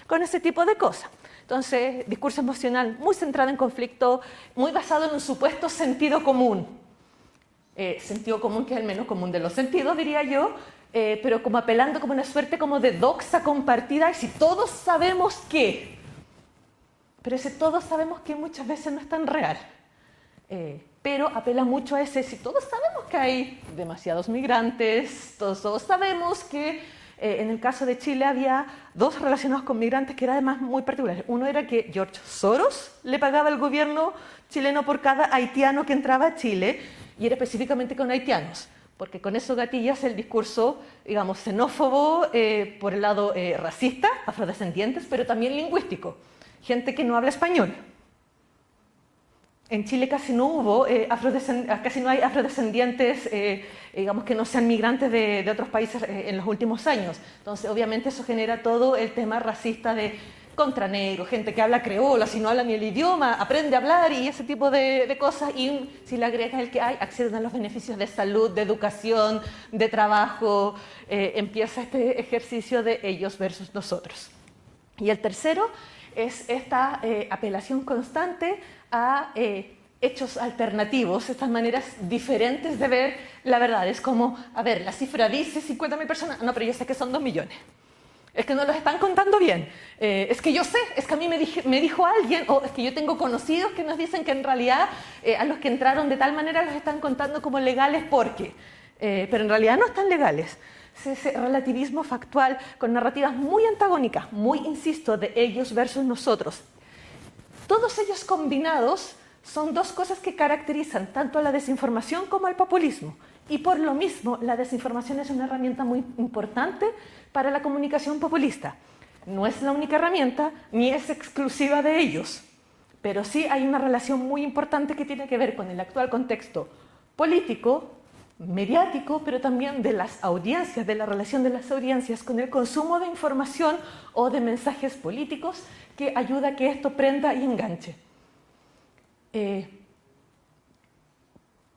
con ese tipo de cosas. Entonces, discurso emocional muy centrado en conflicto, muy basado en un supuesto sentido común. Sentido común que es el menos común de los sentidos, diría yo, pero como apelando como una suerte como de doxa compartida, y si todos sabemos que, pero ese todos sabemos que muchas veces no es tan real, pero apela mucho a ese, si todos sabemos que hay demasiados migrantes, todos sabemos que en el caso de Chile había dos relacionados con migrantes que eran además muy particulares. Uno era que George Soros le pagaba al gobierno chileno por cada haitiano que entraba a Chile, y era específicamente con haitianos, porque con eso gatillas el discurso, digamos, xenófobo, por el lado racista, afrodescendientes, pero también lingüístico, gente que no habla español. En Chile casi no hubo, casi no hay afrodescendientes, digamos, que no sean migrantes de otros países en los últimos años. Entonces, obviamente, eso genera todo el tema racista de contra negro, gente que habla creola, si no habla ni el idioma, aprende a hablar y ese tipo de cosas. Y si le agregas el que hay, acceden a los beneficios de salud, de educación, de trabajo, empieza este ejercicio de ellos versus nosotros. Y el tercero es esta apelación constante a hechos alternativos, estas maneras diferentes de ver la verdad. Es como, a ver, la cifra dice 50.000 personas, no, pero yo sé que son 2 millones. Es que no los están contando bien, es que yo sé, es que a mí me dijo alguien, o es que yo tengo conocidos que nos dicen que en realidad a los que entraron de tal manera los están contando como legales porque, pero en realidad no están legales. Ese relativismo factual con narrativas muy antagónicas, muy, insisto, de ellos versus nosotros. Todos ellos combinados son dos cosas que caracterizan tanto a la desinformación como al populismo. Y por lo mismo, la desinformación es una herramienta muy importante para la comunicación populista. No es la única herramienta, ni es exclusiva de ellos, pero sí hay una relación muy importante que tiene que ver con el actual contexto político, mediático, pero también de las audiencias, de la relación de las audiencias con el consumo de información o de mensajes políticos que ayuda a que esto prenda y enganche.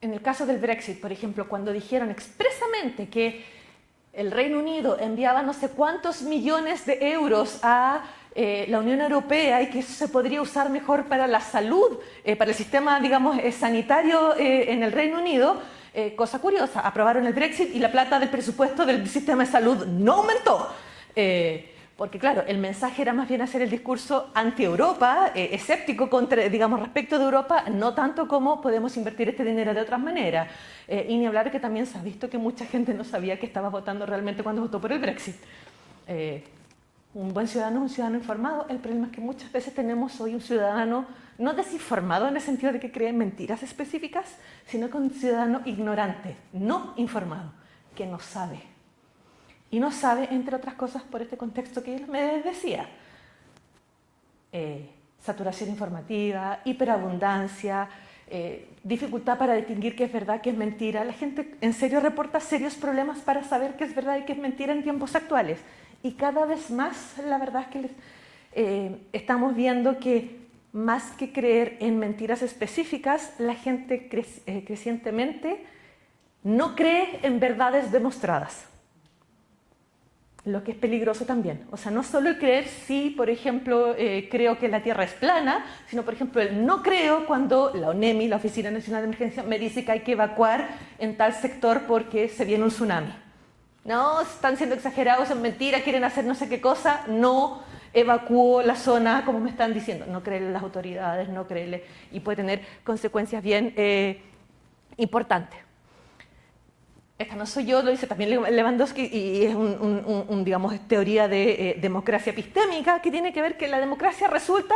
En el caso del Brexit, por ejemplo, cuando dijeron expresamente que el Reino Unido enviaba no sé cuántos millones de euros a la Unión Europea y que eso se podría usar mejor para la salud, para el sistema, digamos, sanitario en el Reino Unido, cosa curiosa, aprobaron el Brexit y la plata del presupuesto del sistema de salud no aumentó. porque claro, el mensaje era más bien hacer el discurso anti-Europa, escéptico contra, digamos, respecto de Europa, no tanto como podemos invertir este dinero de otras maneras. Y ni hablar que también se ha visto que mucha gente no sabía que estaba votando realmente cuando votó por el Brexit. Un buen ciudadano es un ciudadano informado. El problema es que muchas veces tenemos hoy un ciudadano no desinformado en el sentido de que cree en mentiras específicas, sino que un ciudadano ignorante, no informado, que no sabe. Y no sabe, entre otras cosas, por este contexto que me decía. Saturación informativa, hiperabundancia, dificultad para distinguir qué es verdad, qué es mentira. La gente en serio reporta serios problemas para saber qué es verdad y qué es mentira en tiempos actuales. Y cada vez más, la verdad es que estamos viendo que más que creer en mentiras específicas, la gente crecientemente no cree en verdades demostradas. Lo que es peligroso también. O sea, no solo el creer si, por ejemplo, creo que la Tierra es plana, sino, por ejemplo, el no creo cuando la ONEMI, la Oficina Nacional de Emergencia, me dice que hay que evacuar en tal sector porque se viene un tsunami. No, están siendo exagerados, es mentira, quieren hacer no sé qué cosa, no evacúo la zona como me están diciendo. No creerle a las autoridades, no creerle, y puede tener consecuencias bien importantes. Esta no soy yo, lo dice también Lewandowski, y es digamos, teoría de democracia epistémica, que tiene que ver que la democracia resulta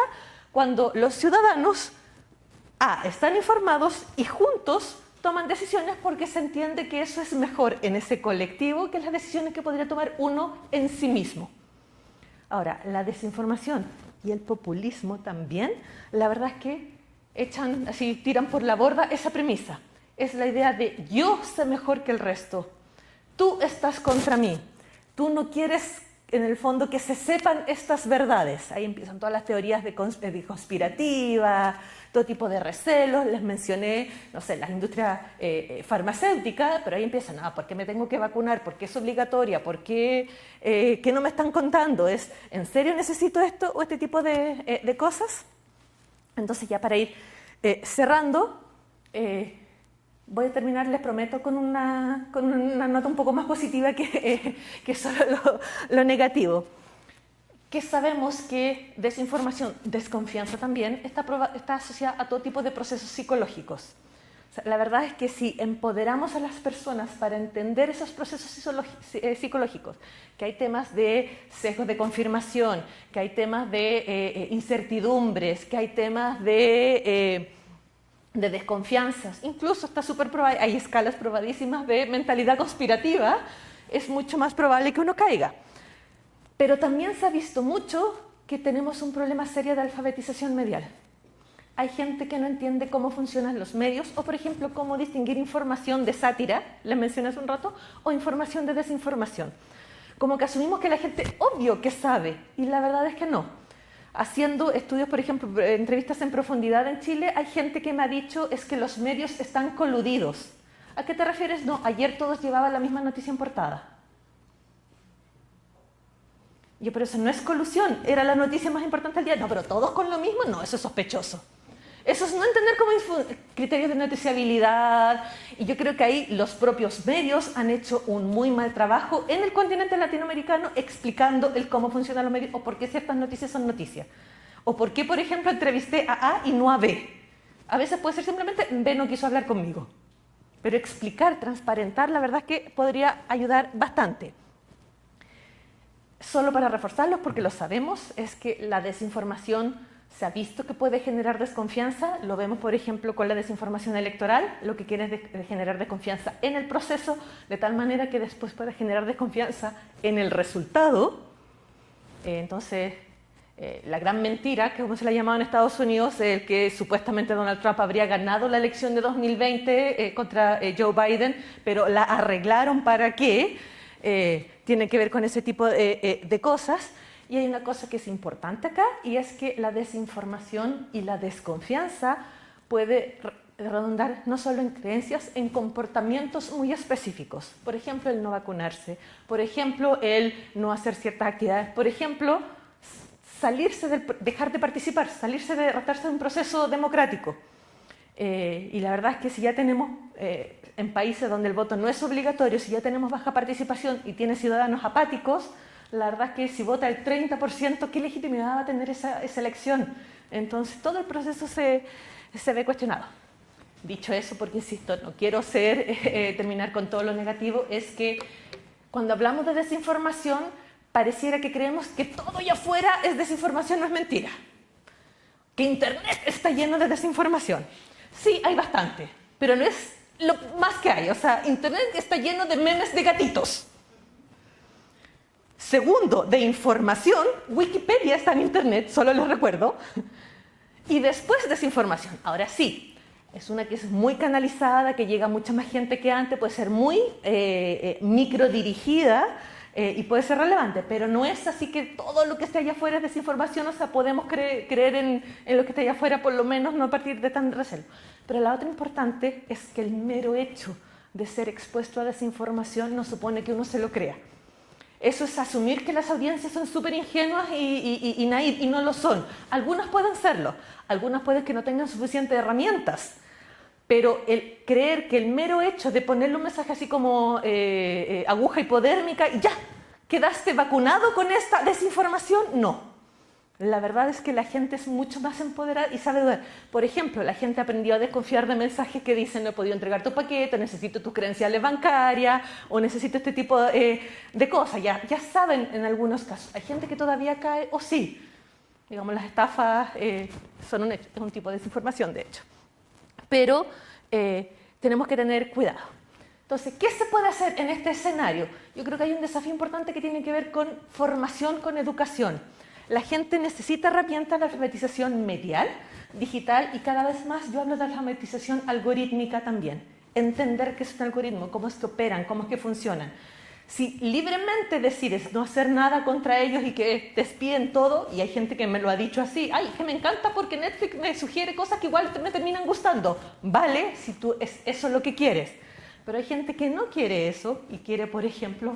cuando los ciudadanos están informados y juntos toman decisiones porque se entiende que eso es mejor en ese colectivo que las decisiones que podría tomar uno en sí mismo. Ahora, la desinformación y el populismo también, la verdad es que tiran por la borda esa premisa. Es la idea de yo sé mejor que el resto, tú estás contra mí, tú no quieres en el fondo que se sepan estas verdades. Ahí empiezan todas las teorías de conspirativas, todo tipo de recelos. Les mencioné, no sé, las industrias farmacéuticas, pero ahí empiezan, ¿por qué me tengo que vacunar? ¿Por qué es obligatoria? ¿Por qué? ¿Qué no me están contando? ¿En serio necesito esto o este tipo de cosas? Entonces, ya para ir cerrando, voy a terminar, les prometo, con una nota un poco más positiva que solo lo negativo. Que sabemos que desinformación, desconfianza también, está asociada a todo tipo de procesos psicológicos. O sea, la verdad es que si empoderamos a las personas para entender esos procesos psicológicos, que hay temas de sesgos de confirmación, que hay temas de incertidumbres, que hay temas de desconfianzas, incluso está súper probado, hay escalas probadísimas de mentalidad conspirativa, es mucho más probable que uno caiga. Pero también se ha visto mucho que tenemos un problema serio de alfabetización medial. Hay gente que no entiende cómo funcionan los medios, o por ejemplo, cómo distinguir información de sátira, les mencioné hace un rato, o información de desinformación. Como que asumimos que la gente, obvio que sabe, y la verdad es que no. Haciendo estudios, por ejemplo, entrevistas en profundidad en Chile, hay gente que me ha dicho es que los medios están coludidos. ¿A qué te refieres? No, ayer todos llevaban la misma noticia en portada. Pero eso no es colusión, era la noticia más importante del día. No, pero todos con lo mismo, no, eso es sospechoso. Eso es no entender como criterios de noticiabilidad, y yo creo que ahí los propios medios han hecho un muy mal trabajo en el continente latinoamericano explicando el cómo funcionan los medios o por qué ciertas noticias son noticias. O por qué, por ejemplo, entrevisté a A y no a B. A veces puede ser simplemente B no quiso hablar conmigo. Pero explicar, transparentar, la verdad es que podría ayudar bastante. Solo para reforzarlos, porque lo sabemos, es que la desinformación se ha visto que puede generar desconfianza. Lo vemos, por ejemplo, con la desinformación electoral. Lo que quiere es generar desconfianza en el proceso, de tal manera que después puede generar desconfianza en el resultado. Entonces, la gran mentira, que como se la ha llamado en Estados Unidos, el que supuestamente Donald Trump habría ganado la elección de 2020 contra Joe Biden, pero la arreglaron para que tiene que ver con ese tipo de cosas. Y hay una cosa que es importante acá, y es que la desinformación y la desconfianza puede redundar no solo en creencias, en comportamientos muy específicos. Por ejemplo, el no vacunarse, por ejemplo, el no hacer ciertas actividades, por ejemplo, dejar de participar, retractarse de un proceso democrático. Y la verdad es que si ya tenemos, en países donde el voto no es obligatorio, si ya tenemos baja participación y tiene ciudadanos apáticos, la verdad es que si vota el 30%, ¿qué legitimidad va a tener esa elección? Entonces todo el proceso se ve cuestionado. Dicho eso, porque insisto, no quiero terminar con todo lo negativo, es que cuando hablamos de desinformación, pareciera que creemos que todo allá afuera es desinformación, no es mentira. Que Internet está lleno de desinformación. Sí, hay bastante, pero no es lo más que hay. O sea, Internet está lleno de memes de gatitos. Segundo, de información, Wikipedia está en Internet, solo les recuerdo. Y después desinformación. Ahora sí, es una que es muy canalizada, que llega a mucha más gente que antes, puede ser muy microdirigida y puede ser relevante, pero no es así que todo lo que esté allá afuera es desinformación, o sea, podemos creer en lo que está allá afuera, por lo menos no a partir de tan recelo. Pero la otra importante es que el mero hecho de ser expuesto a desinformación no supone que uno se lo crea. Eso es asumir que las audiencias son súper ingenuas y naif, y no lo son. Algunas pueden serlo, algunas pueden que no tengan suficientes herramientas, pero el creer que el mero hecho de ponerle un mensaje así como aguja hipodérmica y ya, ¿quedaste vacunado con esta desinformación? No. La verdad es que la gente es mucho más empoderada y sabe dudar. Por ejemplo, la gente aprendió a desconfiar de mensajes que dicen no he podido entregar tu paquete, necesito tus credenciales bancarias o necesito este tipo de cosas. Ya saben en algunos casos. Hay gente que todavía cae o sí. Digamos, las estafas son un hecho, es un tipo de desinformación de hecho. Pero tenemos que tener cuidado. Entonces, ¿qué se puede hacer en este escenario? Yo creo que hay un desafío importante que tiene que ver con formación, con educación. La gente necesita herramientas de alfabetización medial, digital y cada vez más yo hablo de alfabetización algorítmica también. Entender qué es un algoritmo, cómo es que operan, cómo es que funcionan. Si libremente decides no hacer nada contra ellos y que despiden todo, y hay gente que me lo ha dicho así, ay, que me encanta porque Netflix me sugiere cosas que igual me terminan gustando. Vale, si tú eso es lo que quieres. Pero hay gente que no quiere eso y quiere, por ejemplo,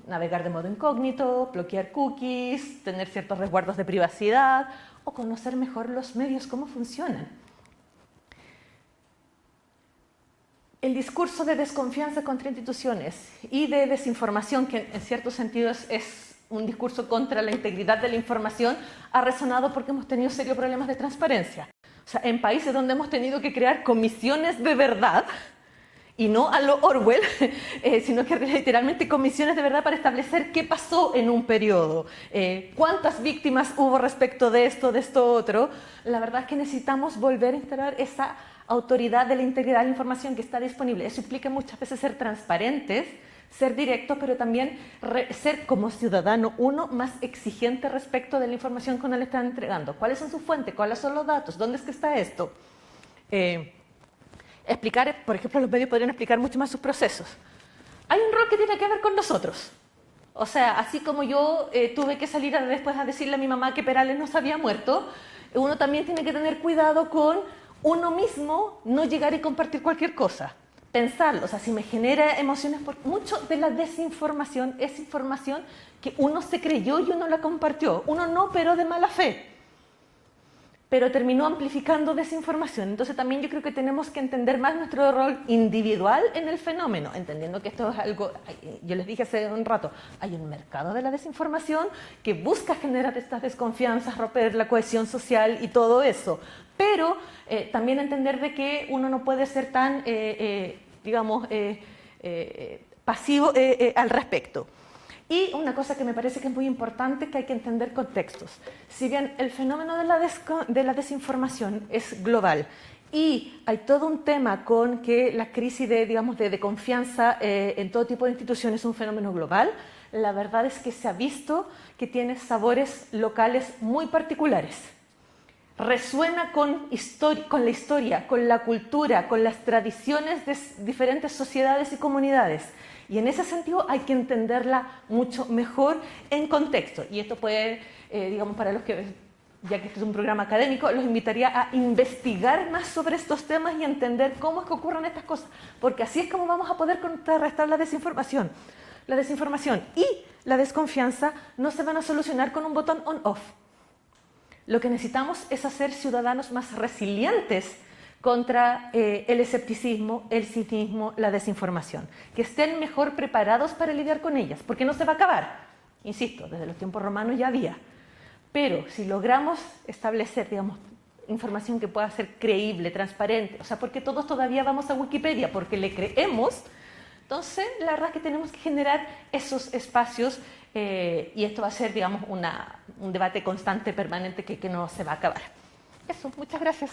navegar de modo incógnito, bloquear cookies, tener ciertos resguardos de privacidad o conocer mejor los medios, cómo funcionan. El discurso de desconfianza contra instituciones y de desinformación, que en ciertos sentidos es un discurso contra la integridad de la información, ha resonado porque hemos tenido serios problemas de transparencia. O sea, en países donde hemos tenido que crear comisiones de verdad, y no a lo Orwell, sino que literalmente comisiones de verdad para establecer qué pasó en un periodo, cuántas víctimas hubo respecto de esto otro. La verdad es que necesitamos volver a instalar esa autoridad de la integridad de la información que está disponible. Eso implica muchas veces ser transparentes, ser directos, pero también ser como ciudadano uno más exigente respecto de la información que uno le están entregando. ¿Cuáles son sus fuentes? ¿Cuáles son los datos? ¿Dónde es que está esto? Explicar, por ejemplo, los medios podrían explicar mucho más sus procesos. Hay un rol que tiene que ver con nosotros. O sea, así como yo tuve que salir después a decirle a mi mamá que Perales no se había muerto, uno también tiene que tener cuidado con uno mismo no llegar y compartir cualquier cosa. Pensarlo, o sea, si me genera emociones, porque mucho de la desinformación es información que uno se creyó y uno la compartió. Uno no, pero de mala fe. Pero terminó amplificando desinformación. Entonces también yo creo que tenemos que entender más nuestro rol individual en el fenómeno, entendiendo que esto es algo, yo les dije hace un rato, hay un mercado de la desinformación que busca generar estas desconfianzas, romper la cohesión social y todo eso, pero también entender de que uno no puede ser tan, pasivo al respecto. Y una cosa que me parece que es muy importante, que hay que entender contextos. Si bien el fenómeno de la desinformación es global y hay todo un tema con que la crisis de confianza en todo tipo de instituciones es un fenómeno global, la verdad es que se ha visto que tiene sabores locales muy particulares. Resuena con la historia, con la cultura, con las tradiciones de diferentes sociedades y comunidades. Y en ese sentido hay que entenderla mucho mejor en contexto. Y esto puede, para los que, ya que este es un programa académico, los invitaría a investigar más sobre estos temas y entender cómo es que ocurren estas cosas. Porque así es como vamos a poder contrarrestar la desinformación. La desinformación y la desconfianza no se van a solucionar con un botón on-off. Lo que necesitamos es hacer ciudadanos más resilientes contra el escepticismo, el cinismo, la desinformación, que estén mejor preparados para lidiar con ellas, porque no se va a acabar. Insisto, desde los tiempos romanos ya había. Pero si logramos establecer, digamos, información que pueda ser creíble, transparente, o sea, porque todos todavía vamos a Wikipedia porque le creemos, entonces la verdad es que tenemos que generar esos espacios y esto va a ser, digamos, un debate constante, permanente, que no se va a acabar. Eso, muchas gracias.